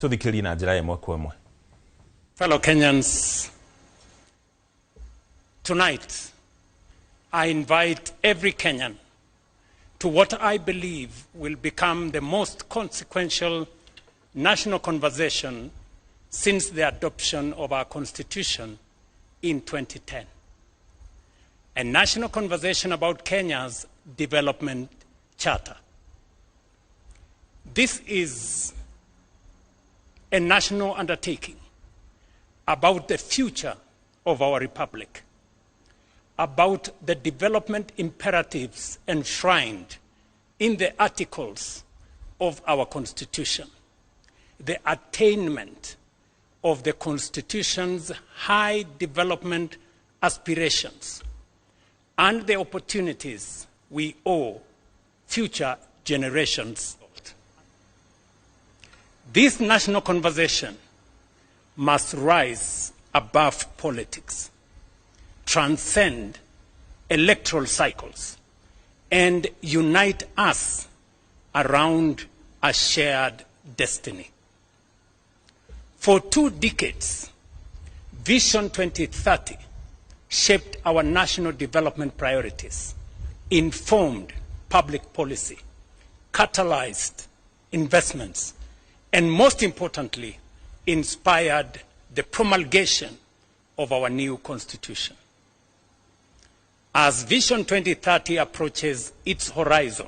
Tuthikiri na njira ĩmwe kwa ĩmwe. Fellow Kenyans, tonight I invite every Kenyan to what I believe will become the most consequential national conversation since the adoption of our Constitution in 2010. A national conversation about Kenya's development charter. This is a national undertaking about the future of our republic, about the development imperatives enshrined in the articles of our Constitution, the attainment of the Constitution's high development aspirations, and the opportunities we owe future generations. This national conversation must rise above politics, transcend electoral cycles, and unite us around a shared destiny. For 2 decades, Vision 2030 shaped our national development priorities, informed public policy, catalyzed investments, and most importantly, inspired the promulgation of our new Constitution. As Vision 2030 approaches its horizon,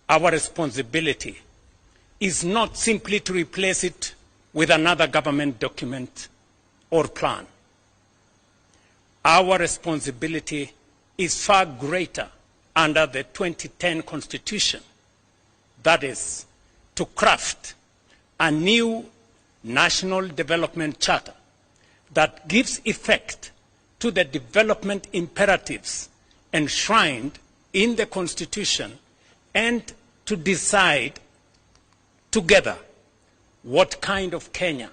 our responsibility is not simply to replace it with another government document or plan. Our responsibility is far greater under the 2010 Constitution. That is, to craft a new national development charter that gives effect to the development imperatives enshrined in the Constitution, and to decide together what kind of Kenya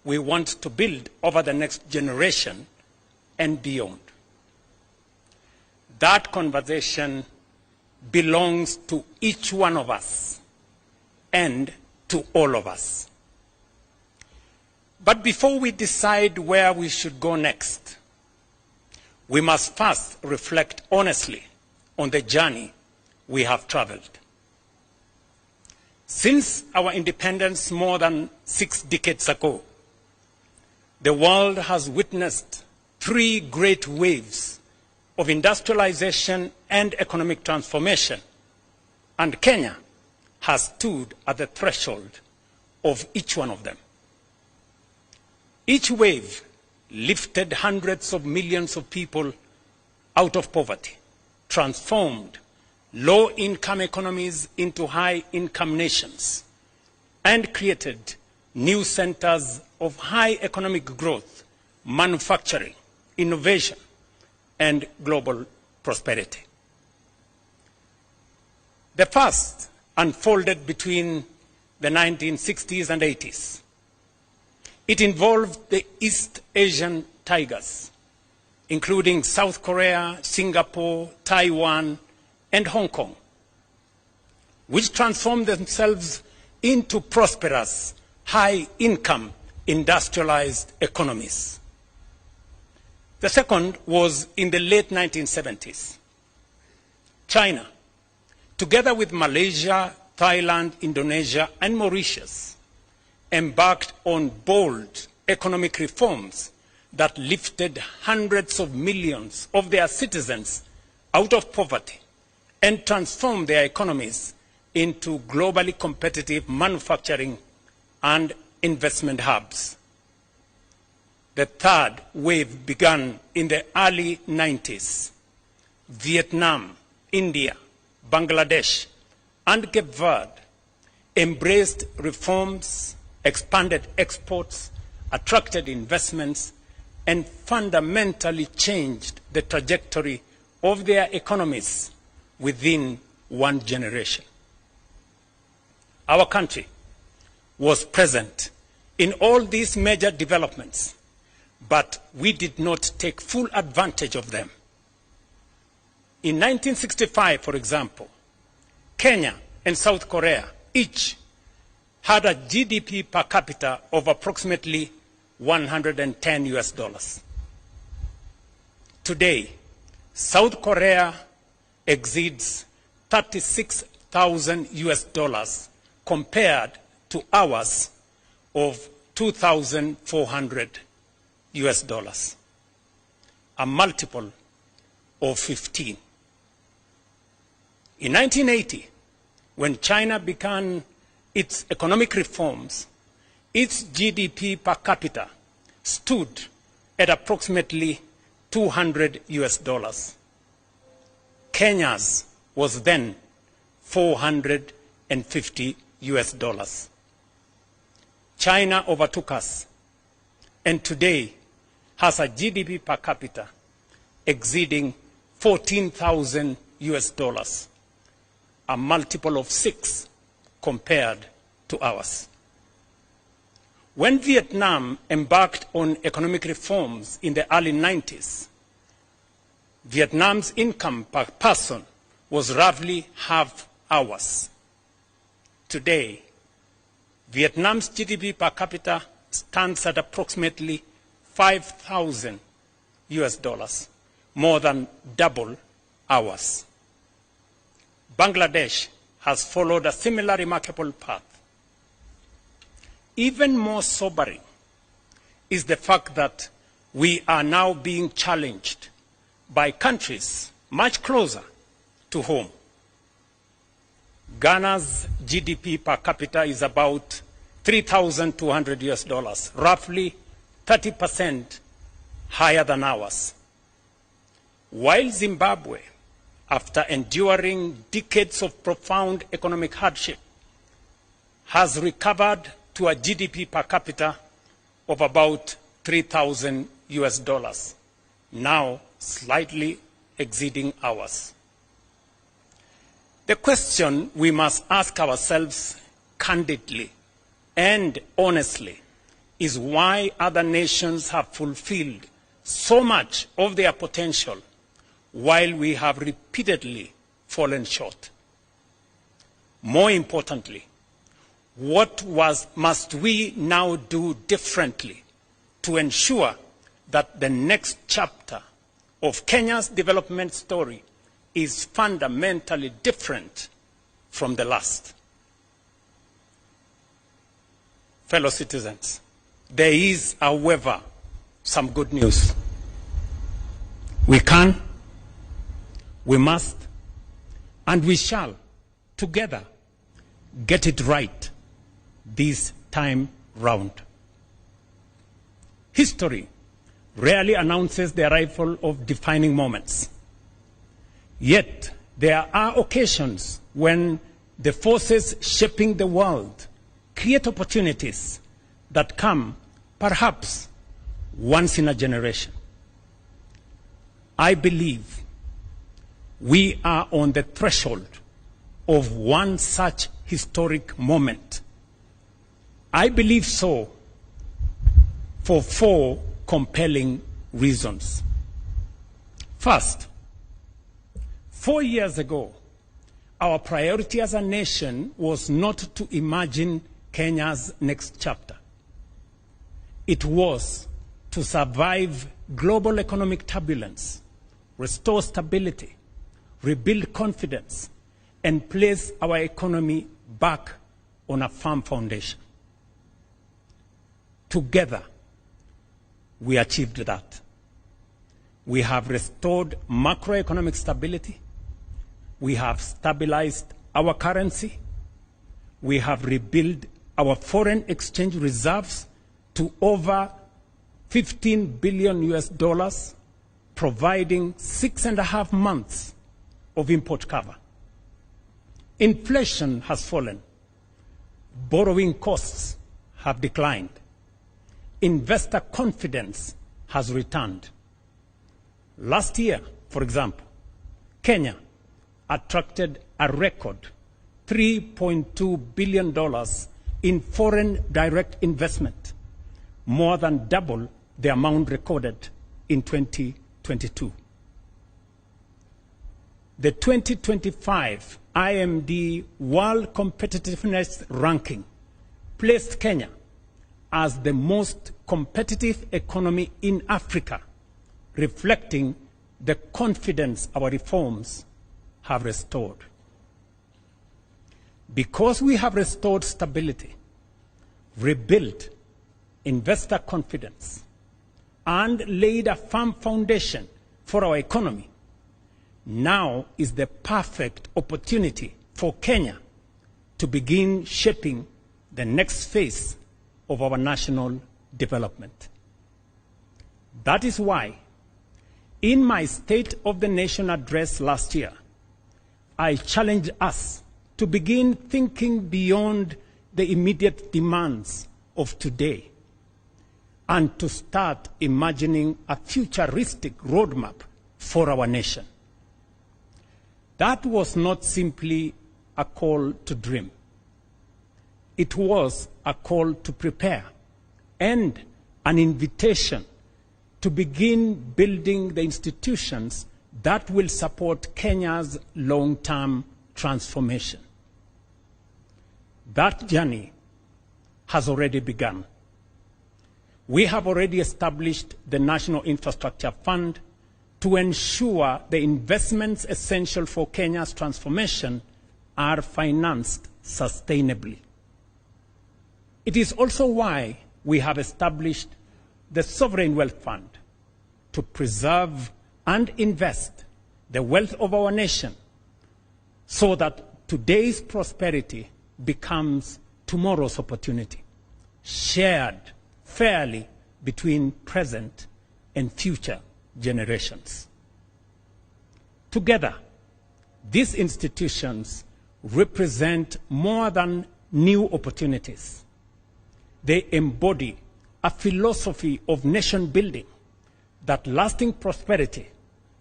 we want to build over the next generation and beyond. That conversation belongs to each one of us and to all of us. But before we decide where we should go next, we must first reflect honestly on the journey we have traveled. Since our independence more than 6 decades ago, the world has witnessed 3 great waves of industrialization and economic transformation, and Kenya has stood at the threshold of each one of them. Each wave lifted hundreds of millions of people out of poverty, transformed low-income economies into high-income nations, and created new centers of high economic growth, manufacturing, innovation, and global prosperity. The first unfolded between the 1960s and 80s. It involved the East Asian tigers, including South Korea, Singapore, Taiwan, and Hong Kong, which transformed themselves into prosperous, high-income, industrialized economies. The second was in the late 1970s. China, together with Malaysia, Thailand, Indonesia, and Mauritius, embarked on bold economic reforms that lifted hundreds of millions of their citizens out of poverty and transformed their economies into globally competitive manufacturing and investment hubs. The third wave began in the early 90s. Vietnam, India, Bangladesh, and Cape Verde embraced reforms, expanded exports, attracted investments, and fundamentally changed the trajectory of their economies within 1 generation. Our country was present in all these major developments, but we did not take full advantage of them. In 1965, for example, Kenya and South Korea each had a GDP per capita of approximately $110. Today, South Korea exceeds $36,000 compared to ours of $2,400, a multiple of 15. In 1980, when China began its economic reforms, its GDP per capita stood at approximately $200. Kenya's was then $450. China overtook us and today has a GDP per capita exceeding $14,000, a multiple of 6 compared to ours. When Vietnam embarked on economic reforms in the early 90s, Vietnam's income per person was roughly half ours. Today, Vietnam's GDP per capita stands at approximately $5,000, more than double ours. Bangladesh has followed a similar remarkable path. Even more sobering is the fact that we are now being challenged by countries much closer to home. Ghana's GDP per capita is about $3,200, roughly 30% higher than ours. While Zimbabwe, after enduring decades of profound economic hardship, has recovered to a GDP per capita of about $3,000, now slightly exceeding ours. The question we must ask ourselves candidly and honestly is why other nations have fulfilled so much of their potential while we have repeatedly fallen short. More importantly, what must we now do differently to ensure that the next chapter of Kenya's development story is fundamentally different from the last? Fellow citizens, there is, however, some good news. We can, we must, and we shall, together, get it right this time round. History rarely announces the arrival of defining moments. Yet, there are occasions when the forces shaping the world create opportunities that come, perhaps, once in a generation. I believe we are on the threshold of one such historic moment. I believe so for 4 compelling reasons. First, 4 years ago, our priority as a nation was not to imagine Kenya's next chapter. It was to survive global economic turbulence, restore stability, rebuild confidence, and place our economy back on a firm foundation. Together, we achieved that. We have restored macroeconomic stability. We have stabilized our currency. We have rebuilt our foreign exchange reserves to over $15 billion, providing 6.5 months of import cover. Inflation has fallen. Borrowing costs have declined. Investor confidence has returned. Last year, for example, Kenya attracted a record $3.2 billion in foreign direct investment, more than double the amount recorded in 2022. The 2025 IMD World Competitiveness Ranking placed Kenya as the most competitive economy in Africa, reflecting the confidence our reforms have restored. Because we have restored stability, rebuilt investor confidence, and laid a firm foundation for our economy, now is the perfect opportunity for Kenya to begin shaping the next phase of our national development. That is why, in my State of the Nation address last year, I challenged us to begin thinking beyond the immediate demands of today and to start imagining a futuristic roadmap for our nation. That was not simply a call to dream. It was a call to prepare and an invitation to begin building the institutions that will support Kenya's long-term transformation. That journey has already begun. We have already established the National Infrastructure Fund to ensure the investments essential for Kenya's transformation are financed sustainably. It is also why we have established the Sovereign Wealth Fund to preserve and invest the wealth of our nation so that today's prosperity becomes tomorrow's opportunity, shared fairly between present and future generations. Together, these institutions represent more than new opportunities. They embody a philosophy of nation building that lasting prosperity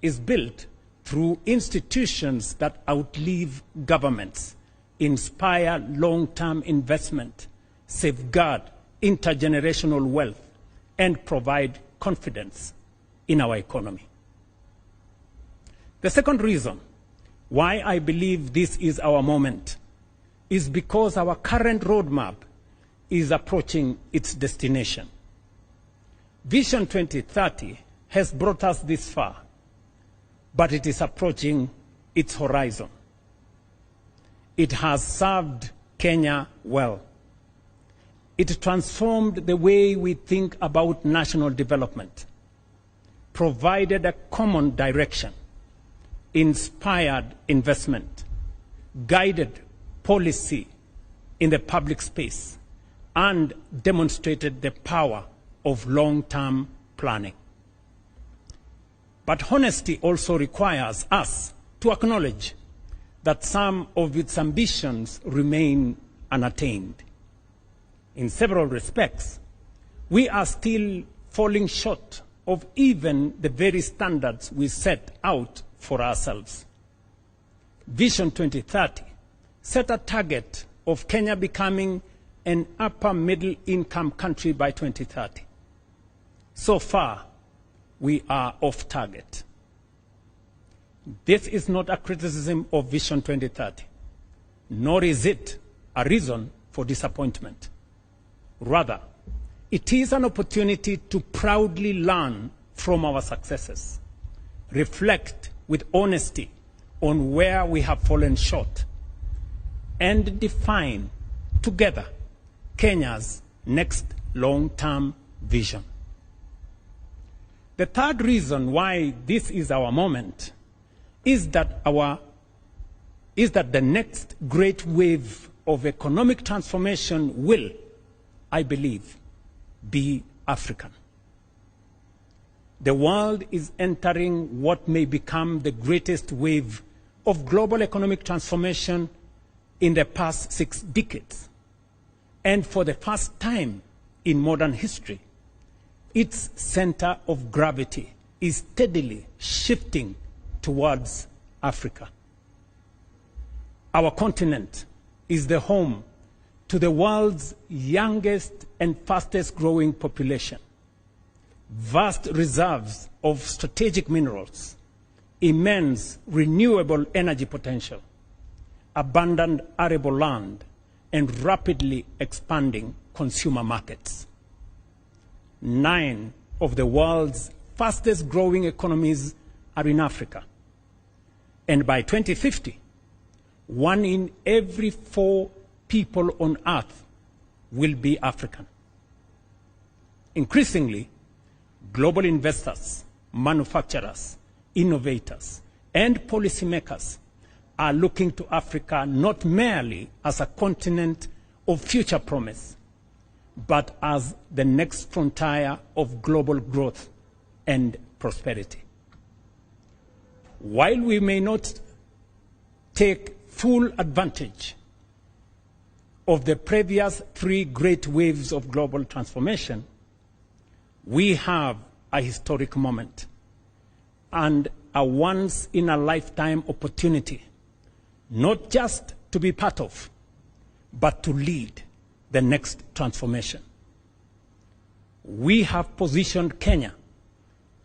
is built through institutions that outlive governments, inspire long-term investment, safeguard intergenerational wealth, and provide confidence in our economy. The second reason why I believe this is our moment is because our current roadmap is approaching its destination. Vision 2030 has brought us this far, but it is approaching its horizon. It has served Kenya well. It transformed the way we think about national development, provided a common direction, inspired investment, guided policy in the public space, and demonstrated the power of long-term planning. But honesty also requires us to acknowledge that some of its ambitions remain unattained. In several respects, we are still falling short of even the very standards we set out for ourselves. Vision 2030 set a target of Kenya becoming an upper middle income country by 2030. So far, we are off target. This is not a criticism of Vision 2030, nor is it a reason for disappointment. Rather, it is an opportunity to proudly learn from our successes, reflect with honesty on where we have fallen short, and define together Kenya's next long-term vision. The third reason why this is our moment is that the next great wave of economic transformation will, I believe, be African. The world is entering what may become the greatest wave of global economic transformation in the past 6 decades. And for the first time in modern history, its center of gravity is steadily shifting towards Africa. Our continent is the home to the world's youngest and fastest growing population, vast reserves of strategic minerals, immense renewable energy potential, abundant arable land, and rapidly expanding consumer markets. 9 of the world's fastest growing economies are in Africa. And by 2050, 1 in every 4 people on Earth will be African. Increasingly, global investors, manufacturers, innovators, and policymakers are looking to Africa not merely as a continent of future promise, but as the next frontier of global growth and prosperity. While we may not take full advantage of the previous 3 great waves of global transformation, we have a historic moment and a once-in-a-lifetime opportunity, not just to be part of, but to lead the next transformation. We have positioned Kenya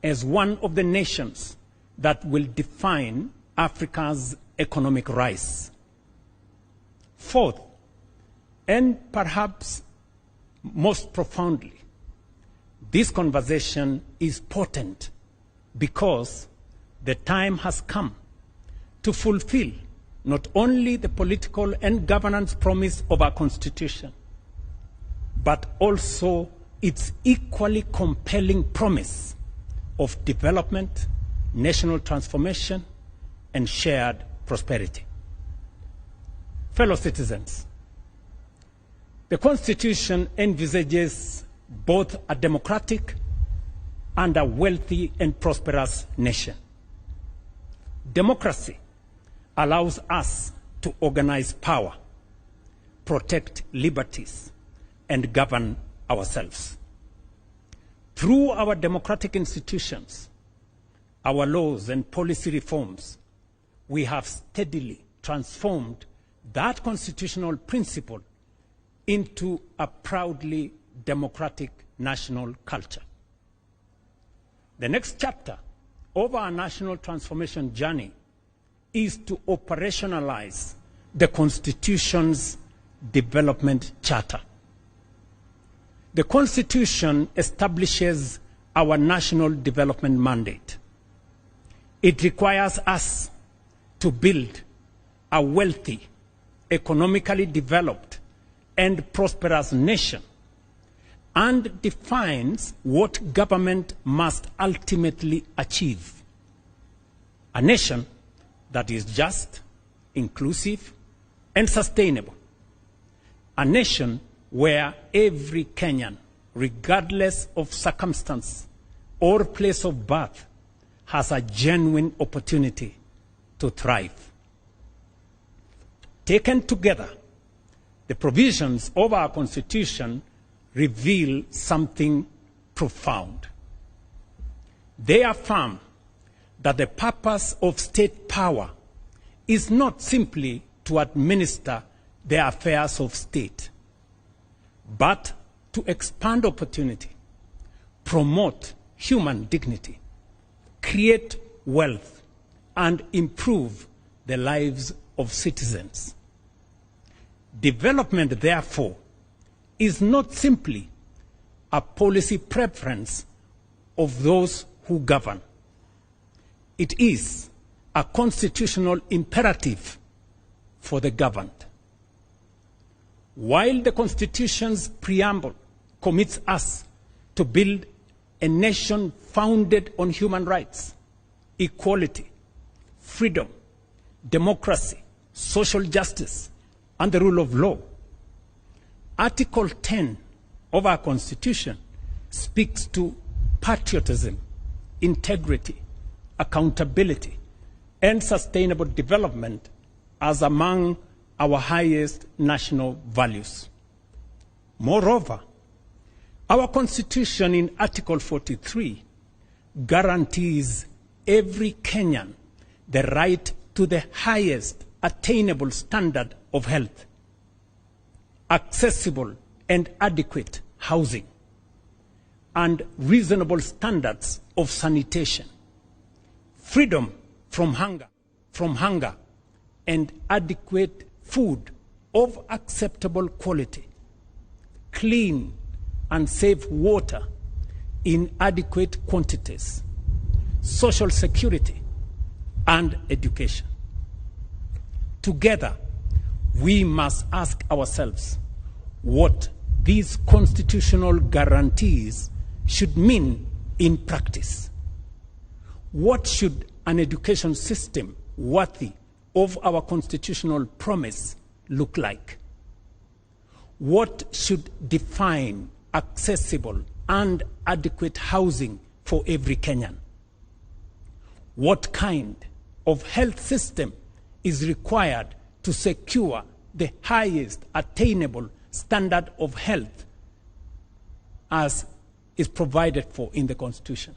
as one of the nations that will define Africa's economic rise. Fourth, and perhaps most profoundly, this conversation is potent because the time has come to fulfill not only the political and governance promise of our Constitution, but also its equally compelling promise of development, national transformation, and shared prosperity. Fellow citizens, the Constitution envisages both a democratic and a wealthy and prosperous nation. Democracy allows us to organize power, protect liberties, and govern ourselves. Through our democratic institutions, our laws and policy reforms, we have steadily transformed that constitutional principle into a proudly democratic national culture. The next chapter of our national transformation journey is to operationalize the Constitution's development charter. The Constitution establishes our national development mandate. It requires us to build a wealthy, economically developed, and prosperous nation, and defines what government must ultimately achieve. A nation that is just, inclusive, and sustainable. A nation where every Kenyan, regardless of circumstance or place of birth, has a genuine opportunity to thrive. Taken together, the provisions of our Constitution reveal something profound. They affirm that the purpose of state power is not simply to administer the affairs of state, but to expand opportunity, promote human dignity, create wealth, and improve the lives of citizens. Development, therefore, is not simply a policy preference of those who govern. It is a constitutional imperative for the governed. While the Constitution's preamble commits us to build a nation founded on human rights, equality, freedom, democracy, social justice, and the rule of law, Article 10 of our Constitution speaks to patriotism, integrity, accountability, and sustainable development as among our highest national values. Moreover, our Constitution in Article 43 guarantees every Kenyan the right to the highest attainable standard of health, accessible and adequate housing, and reasonable standards of sanitation, freedom from hunger, and adequate food of acceptable quality, clean and safe water in adequate quantities, social security, and education. Together, we must ask ourselves what these constitutional guarantees should mean in practice. What should an education system worthy of our constitutional promise look like? What should define accessible and adequate housing for every Kenyan? What kind of health system is required to secure the highest attainable standard of health as is provided for in the Constitution?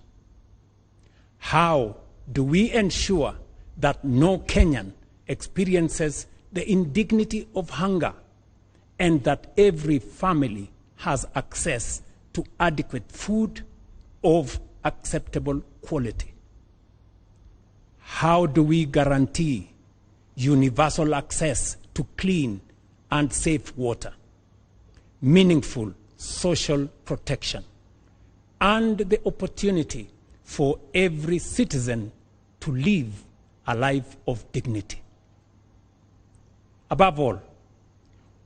How do we ensure that no Kenyan experiences the indignity of hunger and that every family has access to adequate food of acceptable quality? How do we guarantee universal access to clean and safe water, meaningful social protection, and the opportunity for every citizen to live a life of dignity? Above all,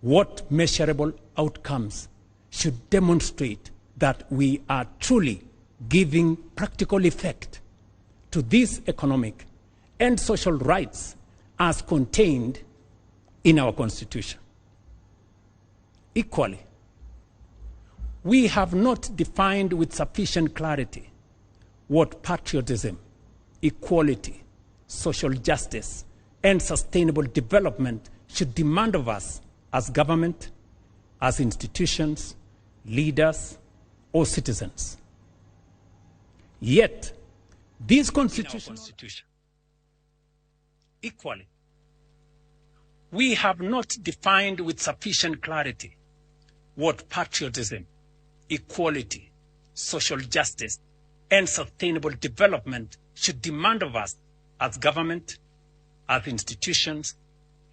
what measurable outcomes should demonstrate that we are truly giving practical effect to these economic and social rights as contained in our Constitution? Equally, we have not defined with sufficient clarity what patriotism, equality, social justice, and sustainable development should demand of us as government, as institutions, leaders, or citizens. Yet, these constitutions, equally, we have not defined with sufficient clarity what patriotism, equality, social justice, and sustainable development should demand of us as government, as institutions,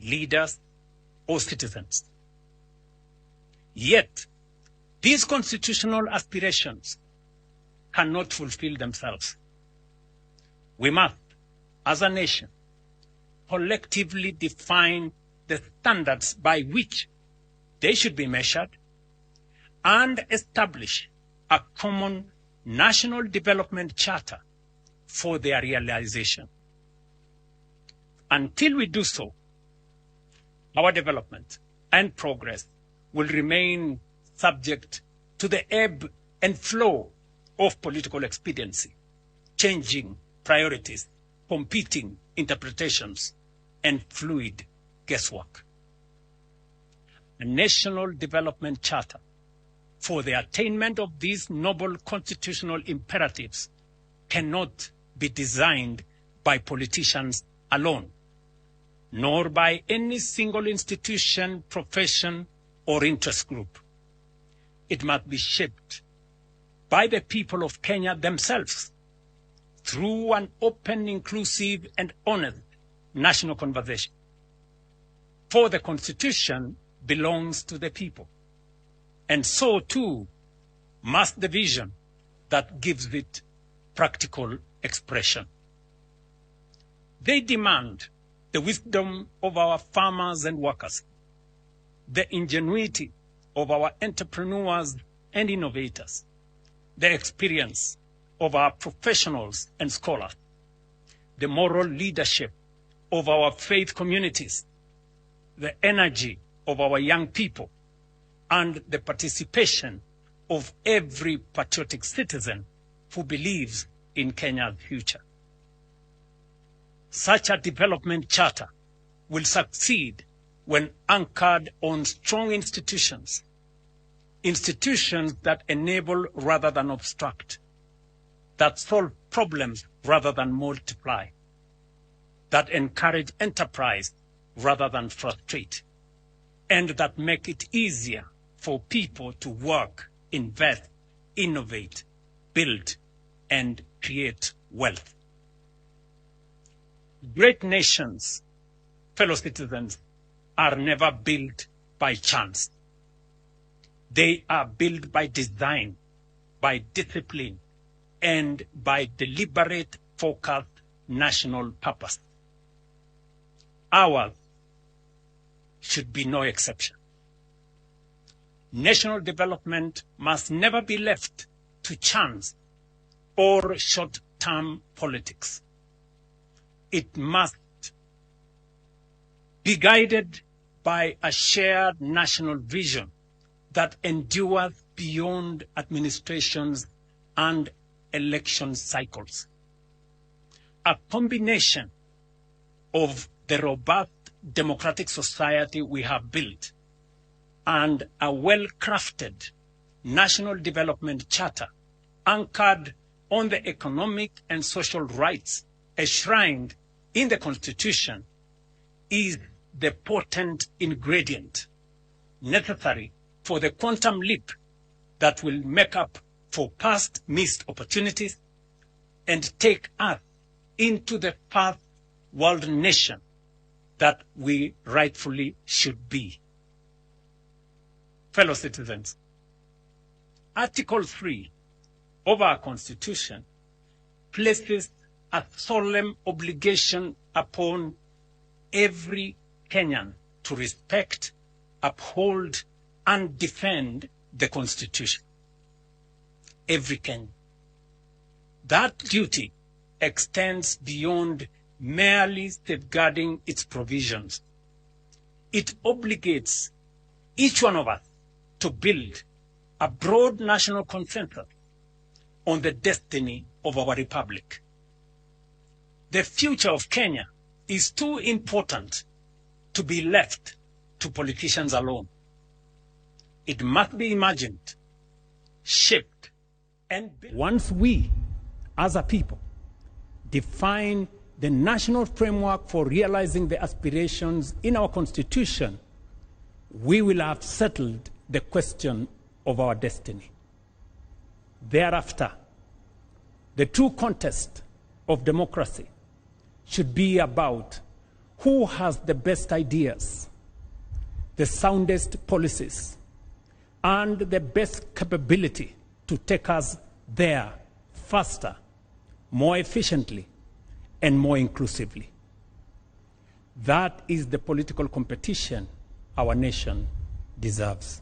leaders, or citizens. Yet, these constitutional aspirations cannot fulfill themselves. We must, as a nation, collectively define the standards by which they should be measured and establish a common national development charter for their realization. Until we do so, our development and progress will remain subject to the ebb and flow of political expediency, changing priorities, competing interpretations, and fluid guesswork. A national development charter for the attainment of these noble constitutional imperatives cannot be designed by politicians alone, nor by any single institution, profession, or interest group. It must be shaped by the people of Kenya themselves through an open, inclusive, and honest national conversation. For the Constitution belongs to the people, and so too must the vision that gives it practical expression. They demand the wisdom of our farmers and workers, the ingenuity of our entrepreneurs and innovators, the experience of our professionals and scholars, the moral leadership of our faith communities, the energy of our young people, and the participation of every patriotic citizen who believes in Kenya's future. Such a development charter will succeed when anchored on strong institutions, institutions that enable rather than obstruct, that solve problems rather than multiply, that encourage enterprise rather than frustrate, and that make it easier for people to work, invest, innovate, build, and create wealth. Great nations, fellow citizens, are never built by chance. They are built by design, by discipline, and by deliberate, focused national purpose. Ours should be no exception. National development must never be left to chance or short-term politics. It must be guided by a shared national vision that endures beyond administrations and election cycles. A combination of the robust democratic society we have built and a well-crafted national development charter anchored on the economic and social rights enshrined in the Constitution is the potent ingredient necessary for the quantum leap that will make up for past missed opportunities and take us into the first world nation that we rightfully should be. Fellow citizens, Article 3 of our Constitution places a solemn obligation upon every Kenyan to respect, uphold, and defend the Constitution. Every Kenyan. That duty extends beyond merely safeguarding its provisions. It obligates each one of us to build a broad national consensus on the destiny of our republic. The future of Kenya is too important to be left to politicians alone. It must be imagined, shaped, and built. Once we, as a people, define the national framework for realizing the aspirations in our Constitution, we will have settled the question of our destiny. Thereafter, the true contest of democracy should be about who has the best ideas, the soundest policies, and the best capability to take us there faster, more efficiently, and more inclusively. That is the political competition our nation deserves.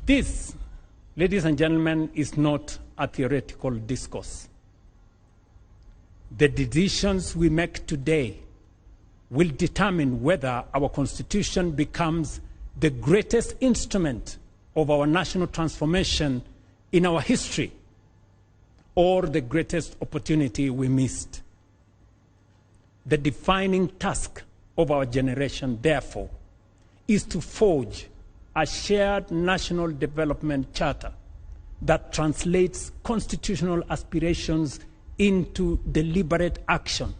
This, ladies and gentlemen, is not a theoretical discourse. The decisions we make today will determine whether our Constitution becomes the greatest instrument of our national transformation in our history, or the greatest opportunity we missed. The defining task of our generation, therefore, is to forge a shared national development charter that translates constitutional aspirations into deliberate action,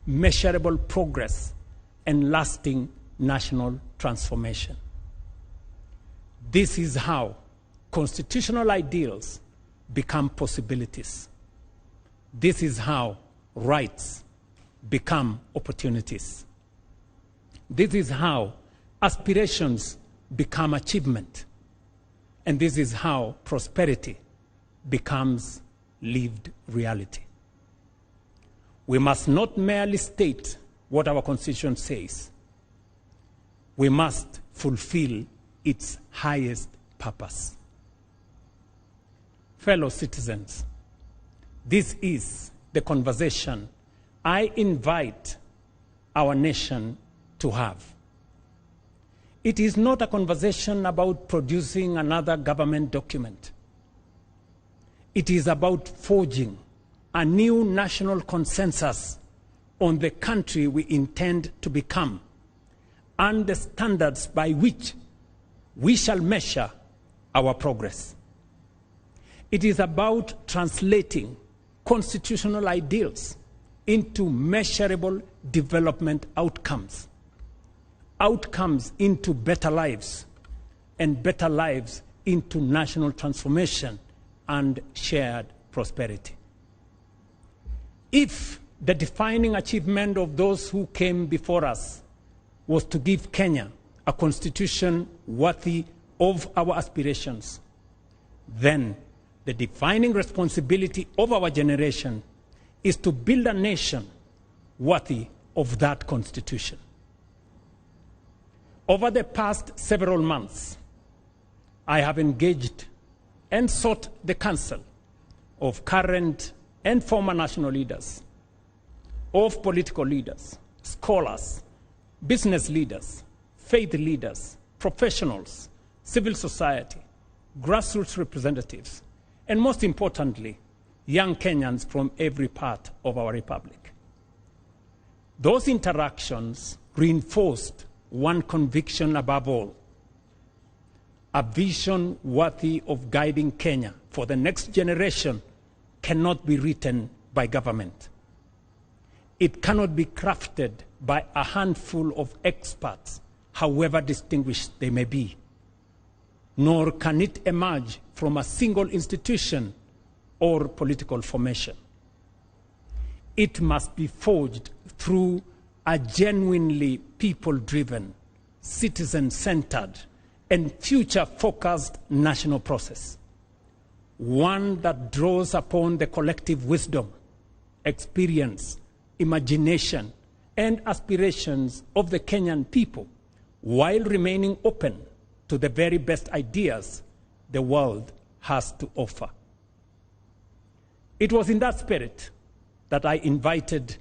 measurable progress, and lasting national transformation. This is how constitutional ideals become possibilities. This is how rights become opportunities. This is how aspirations become achievement. And this is how prosperity becomes lived reality. We must not merely state what our Constitution says. We must fulfill its highest purpose. Fellow citizens, this is the conversation I invite our nation to have. It is not a conversation about producing another government document. It is about forging a new national consensus on the country we intend to become and the standards by which we shall measure our progress. It is about translating constitutional ideals into measurable development outcomes, outcomes into better lives, and better lives into national transformation and shared prosperity. If the defining achievement of those who came before us was to give Kenya a constitution worthy of our aspirations, then the defining responsibility of our generation is to build a nation worthy of that constitution. Over the past several months, I have engaged and sought the counsel of current and former national leaders, of political leaders, scholars, business leaders, faith leaders, professionals, civil society, grassroots representatives, and most importantly, young Kenyans from every part of our republic. Those interactions reinforced one conviction above all: a vision worthy of guiding Kenya for the next generation cannot be written by government. It cannot be crafted by a handful of experts, however distinguished they may be. Nor can it emerge from a single institution or political formation. It must be forged through a genuinely people-driven, citizen-centered, and future-focused national process. One that draws upon the collective wisdom, experience, imagination, and aspirations of the Kenyan people, while remaining open to the very best ideas the world has to offer. It was in that spirit that I invited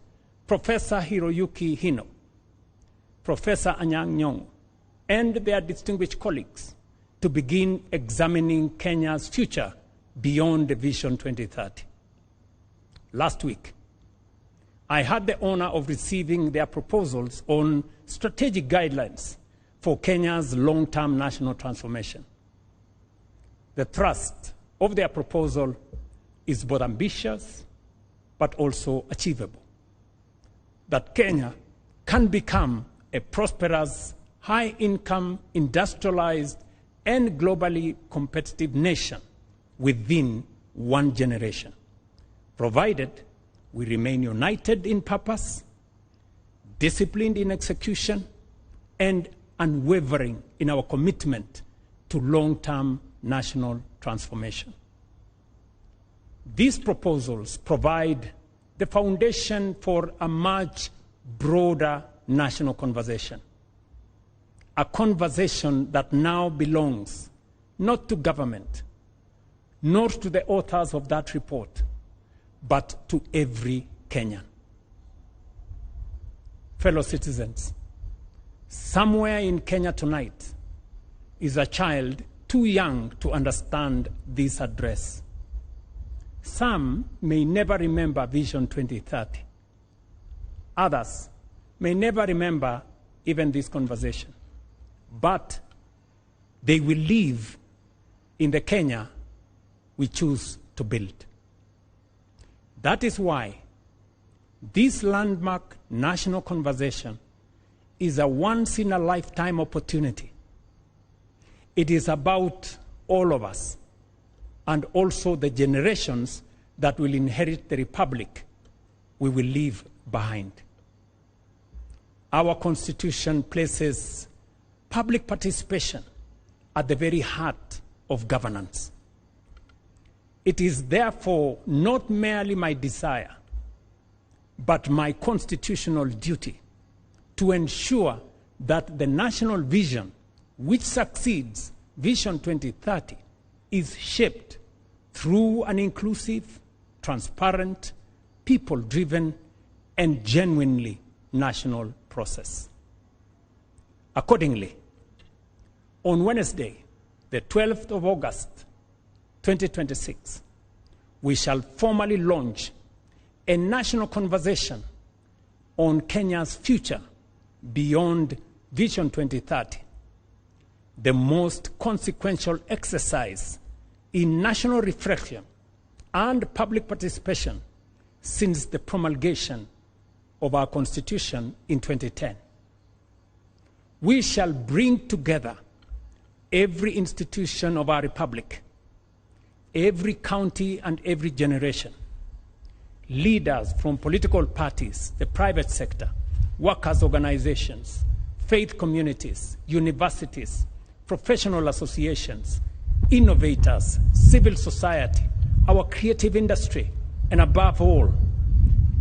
Professor Hiroyuki Hino, Professor Anyang' Nyong'o, and their distinguished colleagues to begin examining Kenya's future beyond the Vision 2030. Last week, I had the honor of receiving their proposals on strategic guidelines for Kenya's long-term national transformation. The thrust of their proposal is both ambitious but also achievable. That Kenya can become a prosperous, high-income, industrialized, and globally competitive nation within one generation, provided we remain united in purpose, disciplined in execution, and unwavering in our commitment to long-term national transformation. These proposals provide the foundation for a much broader national conversation, a conversation that now belongs not to government, nor to the authors of that report, but to every Kenyan. Fellow citizens, somewhere in Kenya tonight is a child too young to understand this address. Some may never remember Vision 2030. Others may never remember even this conversation. But they will live in the Kenya we choose to build. That is why this landmark national conversation is a once-in-a-lifetime opportunity. It is about all of us, and also the generations that will inherit the republic we will leave behind. Our Constitution places public participation at the very heart of governance. It is therefore not merely my desire, but my constitutional duty to ensure that the national vision, which succeeds Vision 2030, is shaped through an inclusive, transparent, people-driven, and genuinely national process. Accordingly, on Wednesday, the 12th of August, 2026, we shall formally launch a national conversation on Kenya's future beyond Vision 2030, the most consequential exercise in national reflection and public participation since the promulgation of our Constitution in 2010. We shall bring together every institution of our republic, every county and every generation, leaders from political parties, the private sector, workers' organizations, faith communities, universities, professional associations, innovators, civil society, our creative industry, and above all,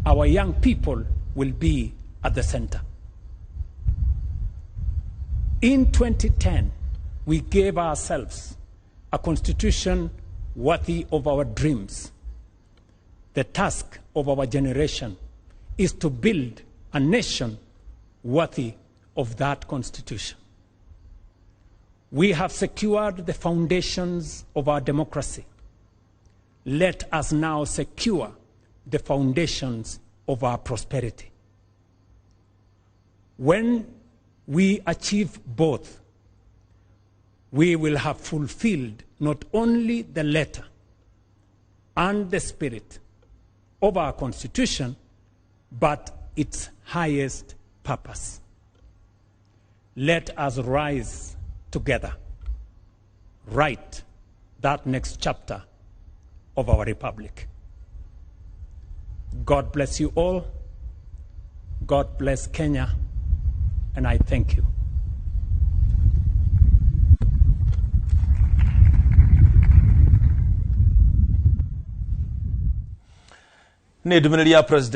our young people will be at the center. In 2010, we gave ourselves a constitution worthy of our dreams. The task of our generation is to build a nation worthy of that constitution. We have secured the foundations of our democracy. Let us now secure the foundations of our prosperity. When we achieve both, we will have fulfilled not only the letter and the spirit of our Constitution, but its highest purpose. Let us rise together, write that next chapter of our republic. God bless you all. God bless Kenya, and I thank you. Ndũmĩrĩri Ya President.